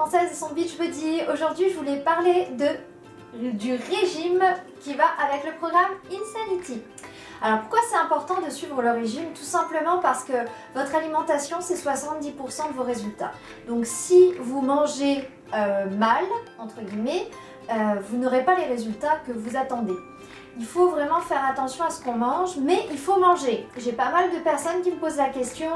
française et son beach body. Aujourd'hui, je voulais parler du régime qui va avec le programme Insanity. Alors pourquoi c'est important de suivre le régime? Tout simplement parce que votre alimentation, c'est 70% de vos résultats. Donc si vous mangez mal, entre guillemets, vous n'aurez pas les résultats que vous attendez. Il faut vraiment faire attention à ce qu'on mange, mais il faut manger. J'ai pas mal de personnes qui me posent la question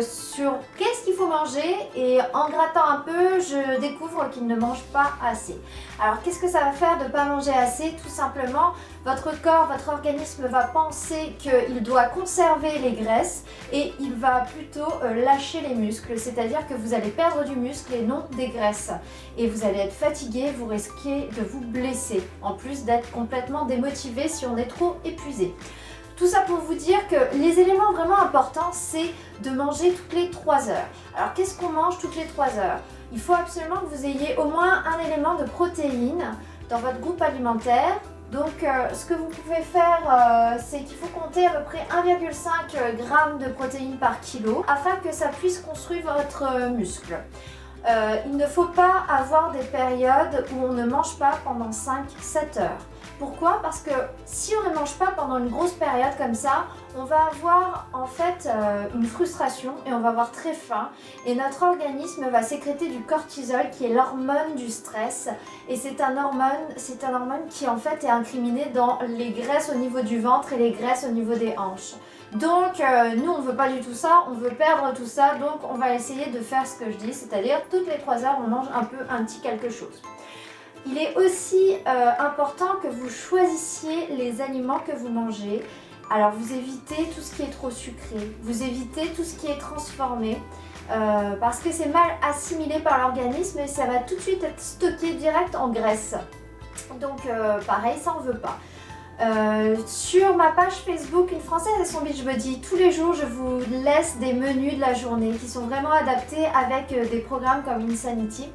sur qu'est-ce qu'il faut manger, et en grattant un peu, je découvre qu'ils ne mangent pas assez. Alors qu'est-ce que ça va faire de ne pas manger assez? Tout simplement, votre corps, votre organisme va penser qu'il doit conserver les graisses et il va plutôt lâcher les muscles, c'est-à-dire que vous allez perdre du muscle et non des graisses. Et vous allez être fatigué, vous risquez de vous blesser, en plus d'être complètement démotivé si on est trop épuisé. Tout ça pour vous dire que les éléments vraiment importants, c'est de manger toutes les 3 heures. Alors qu'est-ce qu'on mange toutes les 3 heures? Il faut absolument que vous ayez au moins un élément de protéines dans votre groupe alimentaire. Donc ce que vous pouvez faire, c'est qu'il faut compter à peu près 1,5 g de protéines par kilo afin que ça puisse construire votre muscle. Il ne faut pas avoir des périodes où on ne mange pas pendant 5-7 heures. Pourquoi? Parce que si on ne mange pas pendant une grosse période comme ça, on va avoir en fait une frustration et on va avoir très faim. Et notre organisme va sécréter du cortisol qui est l'hormone du stress. Et c'est un hormone qui en fait est incriminé dans les graisses au niveau du ventre et les graisses au niveau des hanches. Donc nous on ne veut pas du tout ça, on veut perdre tout ça, donc on va essayer de faire ce que je dis, c'est-à-dire toutes les 3 heures on mange un petit quelque chose. Il est aussi important que vous choisissiez les aliments que vous mangez. Alors vous évitez tout ce qui est trop sucré, vous évitez tout ce qui est transformé, parce que c'est mal assimilé par l'organisme et ça va tout de suite être stocké direct en graisse. Donc pareil, ça on ne veut pas. Sur ma page Facebook Une Française et son beach body, tous les jours je vous laisse des menus de la journée qui sont vraiment adaptés avec des programmes comme Insanity.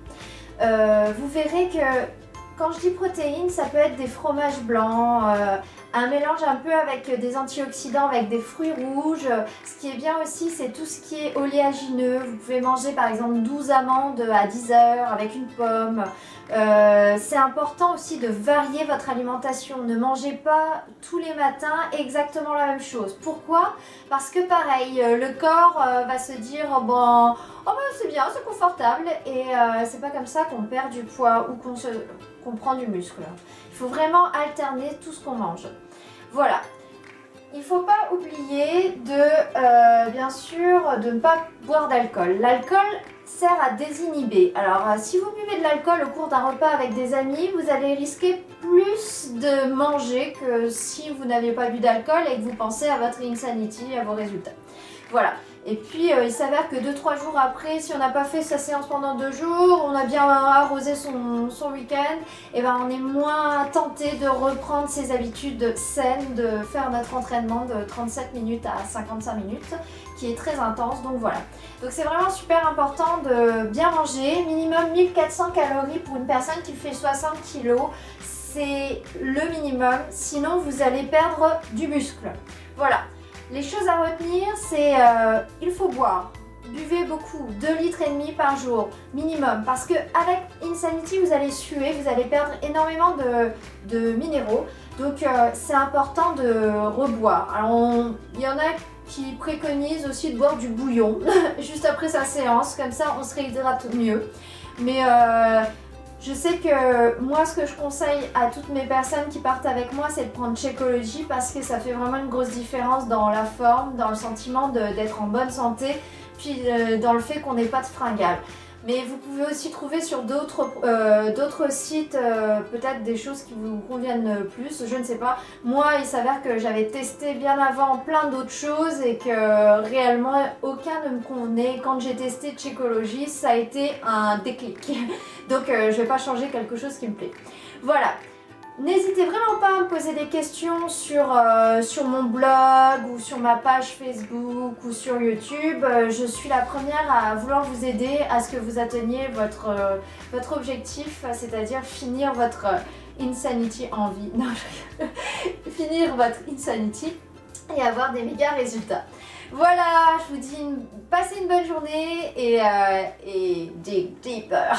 Vous verrez que quand je dis protéines, ça peut être des fromages blancs, un mélange un peu avec des antioxydants, avec des fruits rouges. Ce qui est bien aussi, c'est tout ce qui est oléagineux. Vous pouvez manger par exemple 12 amandes à 10 heures avec une pomme. C'est important aussi de varier votre alimentation. Ne mangez pas tous les matins exactement la même chose. Pourquoi? Parce que pareil, le corps va se dire bon, oh ben c'est bien, c'est confortable, et c'est pas comme ça qu'on perd du poids ou qu'on prend du muscle. Il faut vraiment alterner tout ce qu'on mange. Voilà. Il ne faut pas oublier de, bien sûr, de ne pas boire d'alcool. L'alcool sert à désinhiber. Alors, si vous buvez de l'alcool au cours d'un repas avec des amis, vous allez risquer plus de manger que si vous n'aviez pas bu d'alcool et que vous pensez à votre Insanity, à vos résultats. Voilà. Et puis il s'avère que 2-3 jours après, si on n'a pas fait sa séance pendant 2 jours, on a bien arrosé son week-end, et ben on est moins tenté de reprendre ses habitudes saines, de faire notre entraînement de 37 minutes à 55 minutes, qui est très intense, donc voilà. Donc c'est vraiment super important de bien manger, minimum 1400 calories pour une personne qui fait 60 kg, c'est le minimum, sinon vous allez perdre du muscle. Voilà. Les choses à retenir, c'est il faut boire. Buvez beaucoup, 2,5 litres par jour minimum, parce que avec Insanity vous allez suer, vous allez perdre énormément de minéraux, donc c'est important de reboire. Alors il y en a qui préconisent aussi de boire du bouillon juste après sa séance, comme ça on se réhydrate mieux. Mais je sais que moi, ce que je conseille à toutes mes personnes qui partent avec moi, c'est de prendre Shakeology, parce que ça fait vraiment une grosse différence dans la forme, dans le sentiment d'être en bonne santé, puis dans le fait qu'on n'ait pas de fringales. Mais vous pouvez aussi trouver sur d'autres sites peut-être des choses qui vous conviennent plus, je ne sais pas. Moi, il s'avère que j'avais testé bien avant plein d'autres choses et que réellement aucun ne me convenait. Quand j'ai testé Shakeology, ça a été un déclic. Donc je ne vais pas changer quelque chose qui me plaît. Voilà. N'hésitez vraiment pas à me poser des questions sur mon blog ou sur ma page Facebook ou sur YouTube. Je suis la première à vouloir vous aider à ce que vous atteigniez votre objectif, c'est-à-dire finir votre Insanity en vie. Non, finir votre Insanity et avoir des méga résultats. Voilà, je vous dis passez une bonne journée et dig deeper.